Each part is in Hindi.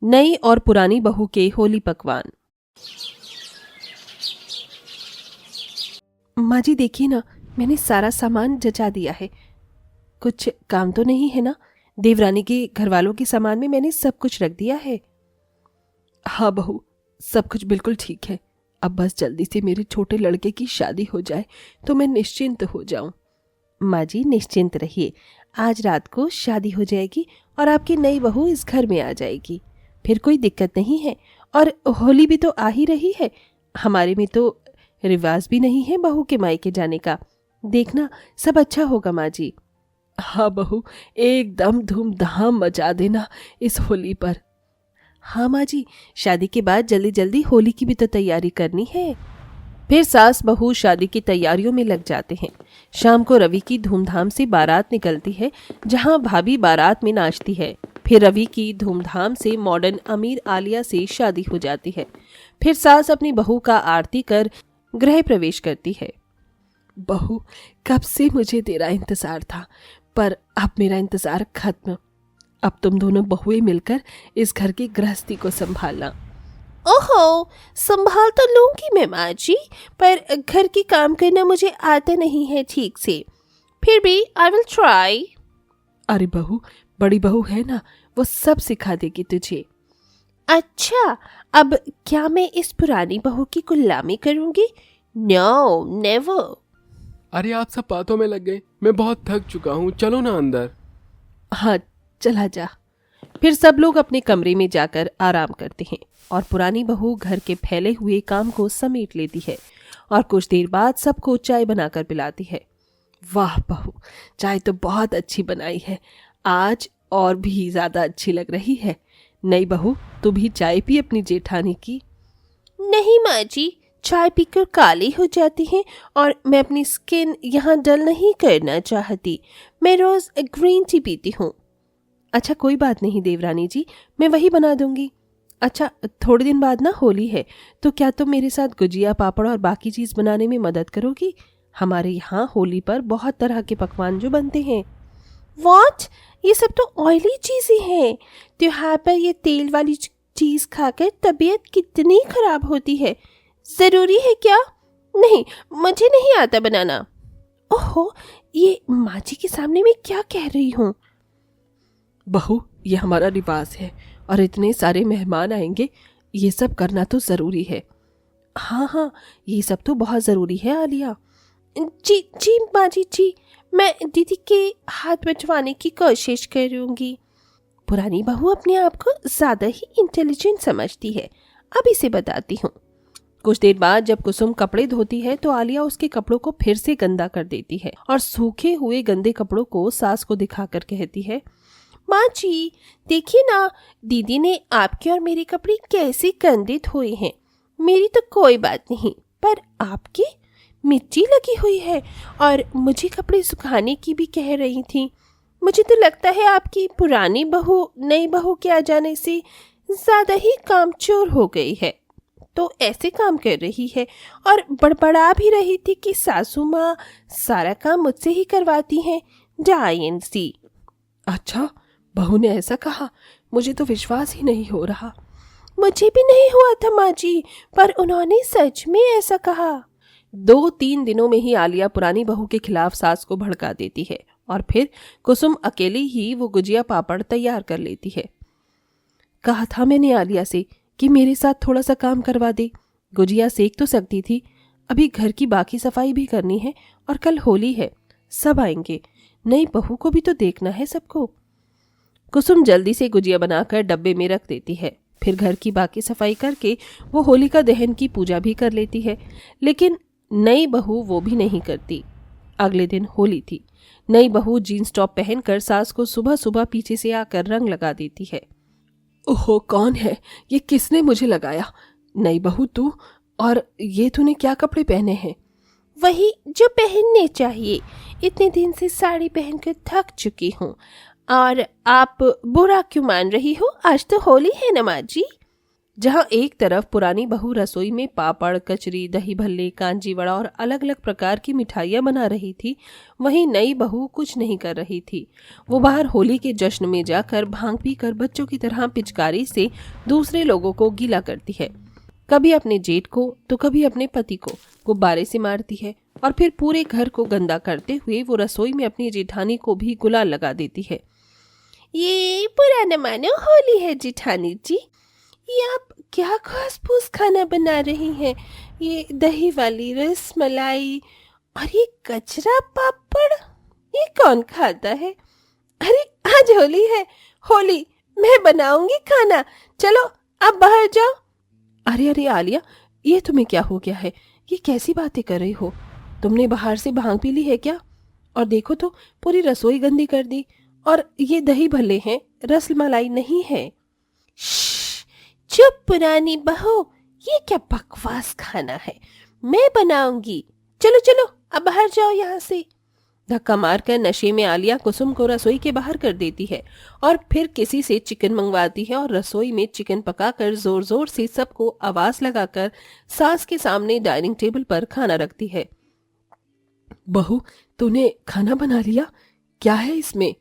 नई और पुरानी बहू के होली पकवान। माँ जी देखिए ना, मैंने सारा सामान जचा दिया है। कुछ काम तो नहीं है ना? देवरानी के घर वालों के सामान में मैंने सब कुछ रख दिया है। हाँ बहू, सब कुछ बिल्कुल ठीक है। अब बस जल्दी से मेरे छोटे लड़के की शादी हो जाए तो मैं निश्चिंत हो जाऊं। माँ जी निश्चिंत रहिए, आज रात को शादी हो जाएगी और आपकी नई बहू इस घर में आ जाएगी। फिर कोई दिक्कत नहीं है। और होली भी तो आ ही रही है। हमारे में तो रिवाज भी नहीं है बहू के मायके जाने का। देखना सब अच्छा होगा माँ जी। हाँ बहू, एकदम धूमधाम मचा देना इस होली पर। हाँ माँ जी, शादी के बाद जल्दी जल्दी होली की भी तो तैयारी करनी है। फिर सास बहू शादी की तैयारियों में लग जाते हैं। शाम को रवि की धूमधाम से बारात निकलती है, जहां भाभी बारात में नाचती है। फिर रवि की धूमधाम से मॉडर्न अमीर आलिया से शादी हो जाती है। फिर सास अपनी बहू का आरती कर गृह प्रवेश करती है। बहू, कब से मुझे तेरा इंतजार था, पर अब मेरा इंतजार खत्म। अब तुम दोनों बहुएं मिलकर इस घर की गृहस्थी को संभालना। ओहो, संभाल तो लूंगी मैं माँ जी, पर घर की काम करना मुझे आता नहीं है ठीक से। फिर भी आई विल ट्राई। अरे बहू, बड़ी बहू है ना, वो सब सिखा देगी तुझे। अच्छा, अब क्या मैं इस पुरानी बहू की गुलामी करूंगी? No, never. अरे आप सब बातों में लग गए, मैं बहुत थक चुका हूँ, चलो ना अंदर। हाँ, चला जा। फिर सब लोग अपने कमरे में जाकर आराम करते हैं और पुरानी बहू घर के फैले हुए काम को समेट लेती है और कुछ देर बाद सबको चाय बनाकर पिलाती है। वाह बहू, चाय तो बहुत अच्छी बनाई है आज, और भी ज्यादा अच्छी लग रही है। नई बहू, तू भी चाय पी अपनी जेठानी की। नहीं माँ जी, चाय पीकर काली हो जाती है और मैं अपनी स्किन यहाँ डल नहीं करना चाहती। मैं रोज ग्रीन टी पीती हूँ। अच्छा कोई बात नहीं देवरानी जी, मैं वही बना दूंगी। अच्छा, थोड़े दिन बाद ना होली है, तो क्या तुम मेरे साथ गुजिया पापड़ और बाकी चीज़ बनाने में मदद करोगी? हमारे यहाँ होली पर बहुत तरह के पकवान जो बनते हैं। व्हाट? ये सब तो ऑयली चीज़ें हैं। त्योहार पर ये तेल वाली चीज़ खाकर तबीयत कितनी खराब होती है। ज़रूरी है क्या? नहीं, मुझे नहीं आता बनाना। ओहो, ये माँ जी के सामने मैं क्या कह रही हूँ? बहू, ये हमारा रिवाज है और इतने सारे मेहमान आएंगे, ये सब करना तो ज़रूरी है। हाँ हाँ, ये सब तो बहुत ज़रूरी है आलिया। जी जी माँ जी, मैं दीदी के हाथ बचवाने की कोशिश करूँगी। पुरानी बहू अपने आप को ज़्यादा ही इंटेलिजेंट समझती है। अब इसे बताती हूँ। कुछ देर बाद जब कुसुम कपड़े धोती है तो आलिया उसके कपड़ों को फिर से गंदा कर देती है और सूखे हुए गंदे कपड़ों को सास को दिखाकर कहती है, माँ जी देखिए ना, दीदी ने आपके और मेरे कपड़े कैसे गंदे धोए हैं। मेरी तो कोई बात नहीं, पर आपकी मिट्टी लगी हुई है और मुझे कपड़े सुखाने की भी कह रही थी। मुझे तो लगता है आपकी पुरानी बहू नई बहू के आ जाने से ज़्यादा ही कामचोर हो गई है, तो ऐसे काम कर रही है और बड़बड़ा भी रही थी कि सासू माँ सारा काम मुझसे ही करवाती हैं। डाइन सी। अच्छा, बहू ने ऐसा कहा? मुझे तो विश्वास ही नहीं हो रहा। मुझे भी नहीं हुआ था माँ जी, पर उन्होंने सच में ऐसा कहा। 2-3 दिनों में ही आलिया पुरानी बहू के खिलाफ सास को भड़का देती है और फिर कुसुम अकेली ही वो गुजिया पापड़ तैयार कर लेती है। कहा था मैंने आलिया से कि मेरे साथ थोड़ा सा काम करवा दे। गुजिया सेक तो सकती थी, अभी घर की बाकी सफाई भी करनी है और कल होली है, सब आएंगे। नई बहू को भी तो देखना है सबको। कुसुम जल्दी से गुजिया बनाकर डब्बे में रख देती है। फिर घर की बाकी सफाई करके वो होलिका दहन की पूजा भी कर लेती है, लेकिन नई बहू वो भी नहीं करती। अगले दिन होली थी। नई बहू जीन्स टॉप पहनकर सास को सुबह सुबह पीछे से आकर रंग लगा देती है। ओहो, कौन है ये? किसने मुझे लगाया? नई बहू तू? और ये तूने क्या कपड़े पहने हैं? वही जो पहनने चाहिए। इतने दिन से साड़ी पहनकर थक चुकी हूँ। और आप बुरा क्यों मान रही हो? आज तो होली है ना माँ जी। जहां एक तरफ पुरानी बहू रसोई में पापड़, कचरी, दही भल्ले, कांजी वड़ा और अलग अलग प्रकार की मिठाइयां बना रही थी, वहीं नई बहू कुछ नहीं कर रही थी। वो बाहर होली के जश्न में जाकर भांग पीकर बच्चों की तरह पिचकारी से दूसरे लोगों को गीला करती है। कभी अपने जेठ को तो कभी अपने पति को गुब्बारे से मारती है और फिर पूरे घर को गंदा करते हुए वो रसोई में अपनी जेठानी को भी गुलाल लगा देती है। ये पुराना मानो होली है जेठानी जी, ये आप क्या घास फूस खाना बना रही हैं? ये दही वाली रस मलाई और ये कचरा पापड़, ये कौन खाता है? अरे आज होली है, होली मैं बनाऊंगी खाना, चलो आप बाहर जाओ। अरे अरे आलिया, ये तुम्हें क्या हो गया है? ये कैसी बातें कर रही हो? तुमने बाहर से भांग पी ली है क्या? और देखो तो पूरी रसोई गंदी कर दी। और ये दही भल्ले हैं, रस मलाई नहीं है। चुप पुरानी बहू, ये क्या बकवास खाना है, मैं बनाऊंगी, चलो चलो अब बाहर जाओ यहाँ से। धक्का मारकर नशे में आलिया कुसुम को रसोई के बाहर कर देती है और फिर किसी से चिकन मंगवाती है और रसोई में चिकन पकाकर जोर जोर से सबको आवाज लगाकर सास के सामने डाइनिंग टेबल पर खाना रखती है। बहू, तूने खाना बना लिया? क्या है इसमें?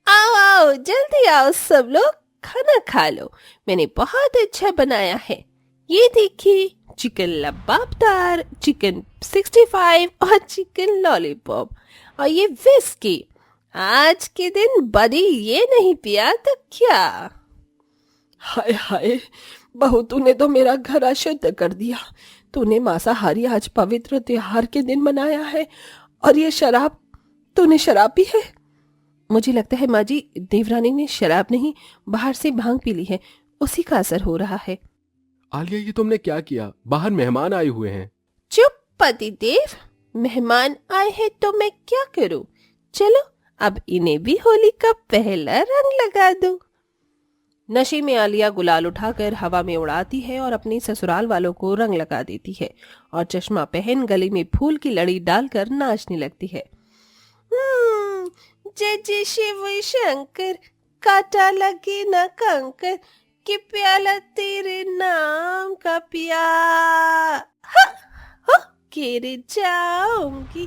आओ आओ जल्दी आओ सब लोग, खाना खा लो, मैंने बहुत अच्छा बनाया है। ये देखिए, चिकन लबाबदार, चिकन 65 और चिकन लॉलीपॉप और ये विस्की। आज के दिन बड़ी ये नहीं पिया तो क्या? हाय हाय बहू, तूने तो मेरा घर अशुद्ध कर दिया। तूने मांसाहारी आज पवित्र त्योहार के दिन मनाया है और ये शराब, तूने शराब पी है? मुझे लगता है माँ जी, देवरानी ने शराब नहीं बाहर से भांग पी ली है, उसी का असर हो रहा है। आलिया, ये तुमने क्या किया? बाहर मेहमान आए हुए हैं। चुप पतिदेव, मेहमान आए हैं तो मैं क्या करूं? चलो अब इन्हें भी होली का पहला रंग लगा दूं। नशे में आलिया गुलाल उठाकर हवा में उड़ाती है और अपने ससुराल वालों को रंग लगा देती है और चश्मा पहन गले में फूल की लड़ी डालकर नाचने लगती है। जय जय शिव शंकर, काटा लगे ना कंकर, कि प्याला तेरे नाम का पिया। गिर जाऊंगी,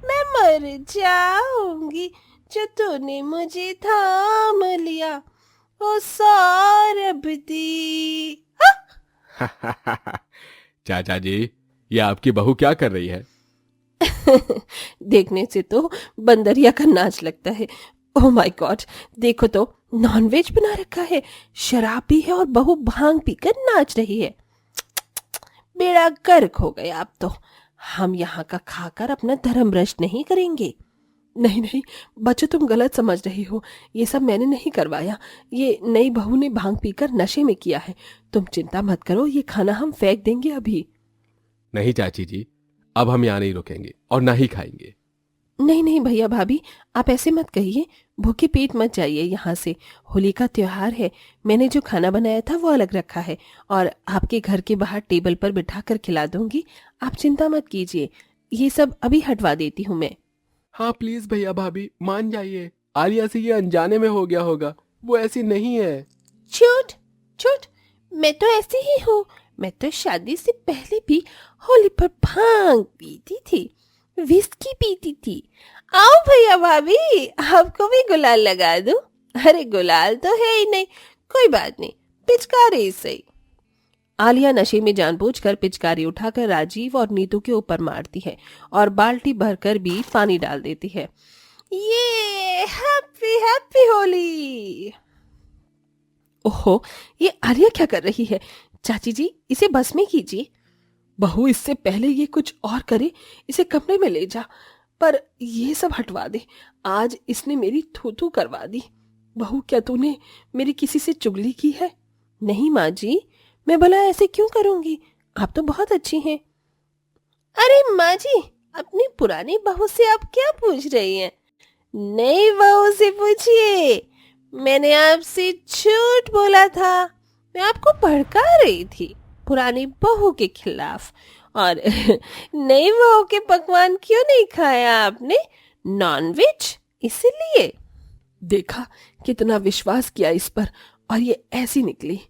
मैं मर जाऊंगी, जो तूने मुझे थाम लिया, ओ सौरभ दी। चाचा जी, ये आपकी बहू क्या कर रही है? देखने से तो बंदरिया का नाच लगता है। ओह माय गॉड, देखो तो नॉनवेज बना रखा है, शराब भी है और बहू भांग पीकर नाच रही है। बेड़ा गर्क हो गया। अब तो हम यहाँ का खाकर अपना धर्म भ्रष्ट नहीं करेंगे। नहीं नहीं बच्चों, तुम गलत समझ रही हो, ये सब मैंने नहीं करवाया, ये नई बहू ने भांग पीकर नशे में किया है। तुम चिंता मत करो, ये खाना हम फेंक देंगे अभी। नहीं चाची जी, अब हम यहाँ नहीं रुकेंगे और ना ही खाएंगे। नहीं नहीं भैया भाभी, आप ऐसे मत कहिए, भूखे पेट मत जाइए यहाँ से। होली का त्योहार है, मैंने जो खाना बनाया था वो अलग रखा है और आपके घर के बाहर टेबल पर बिठा कर खिला दूंगी। आप चिंता मत कीजिए, ये सब अभी हटवा देती हूँ मैं। हाँ प्लीज भैया भाभी, मान जाइए। आलिया से ये अनजाने में हो गया होगा, वो ऐसी नहीं है। झूठ झूठ, मैं तो ऐसी ही हूँ। मैं तो शादी से पहले भी होली पर भांग पीती थी, विस्की पीती थी। आओ भैया भाभी, आपको भी गुलाल लगा दूं? अरे गुलाल तो है ही नहीं, कोई बात नहीं, पिचकारी सही। आलिया नशे में जानबूझकर पिचकारी उठाकर राजीव और नीतू के ऊपर मारती है और बाल्टी भरकर भी पानी डाल देती है। ये हैप्पी हैप्पी होली। ओहो, ये आलिया क्या कर रही है? चाची जी, इसे बस में कीजिए। बहू, इससे पहले ये कुछ और करे, इसे कमरे में ले जा। पर ये सब हटवा दे, आज इसने मेरी थू-थू करवा दी। बहू, क्या तूने मेरी किसी से चुगली की है? नहीं माँ जी, मैं भला ऐसे क्यों करूंगी, आप तो बहुत अच्छी हैं। अरे माँ जी, अपनी पुरानी बहू से आप क्या पूछ रही हैं? नई बहू से पूछिए। मैंने आपसे झूठ बोला था, मैं आपको भड़का रही थी पुरानी बहू के खिलाफ। और नई बहू के पकवान क्यों नहीं खाया आपने? नॉनवेज, इसीलिए। देखा, कितना विश्वास किया इस पर और ये ऐसी निकली।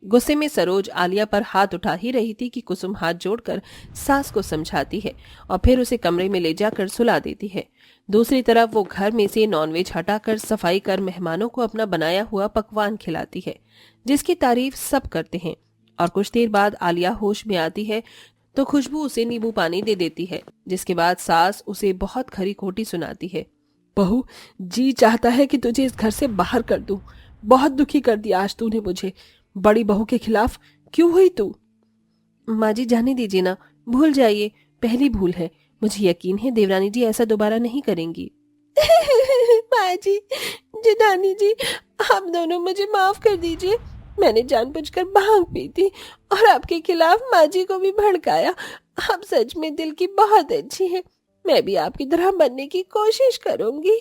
गुस्से में सरोज आलिया पर हाथ उठा ही रही थी कि कुसुम हाथ जोड़कर सास को समझाती है और फिर उसे कमरे में ले जाकर सुला देती है। दूसरी तरफ वो घर में से नॉनवेज हटाकर सफाई कर मेहमानों को अपना बनाया हुआ पकवान खिलाती है, जिसकी तारीफ सब करते हैं। और कुछ देर बाद आलिया होश में आती है तो खुशबू उसे नींबू पानी दे देती है, जिसके बाद सास उसे बहुत खरी खोटी सुनाती है। बहू, जी चाहता है कि तुझे इस घर से बाहर कर दूं। बहुत दुखी कर दिया आज तूने मुझे। बड़ी बहू के खिलाफ क्यों हुई तू? माँ जी जाने दीजिए ना, भूल जाइए, पहली भूल है। मुझे यकीन है देवरानी जी ऐसा दोबारा नहीं करेंगी। माँ जी, जिदानी जी, आप दोनों मुझे माफ कर दीजिए। मैंने जानबूझकर भांग पी थी और आपके खिलाफ माँ जी को भी भड़काया। आप सच में दिल की बहुत अच्छी हैं। मैं भी आपकी तरह बनने की कोशिश करूंगी।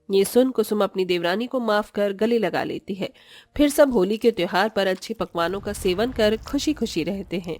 ये सुन कुसुम अपनी देवरानी को माफ कर गले लगा लेती है। फिर सब होली के त्योहार पर अच्छे पकवानों का सेवन कर खुशी खुशी रहते हैं।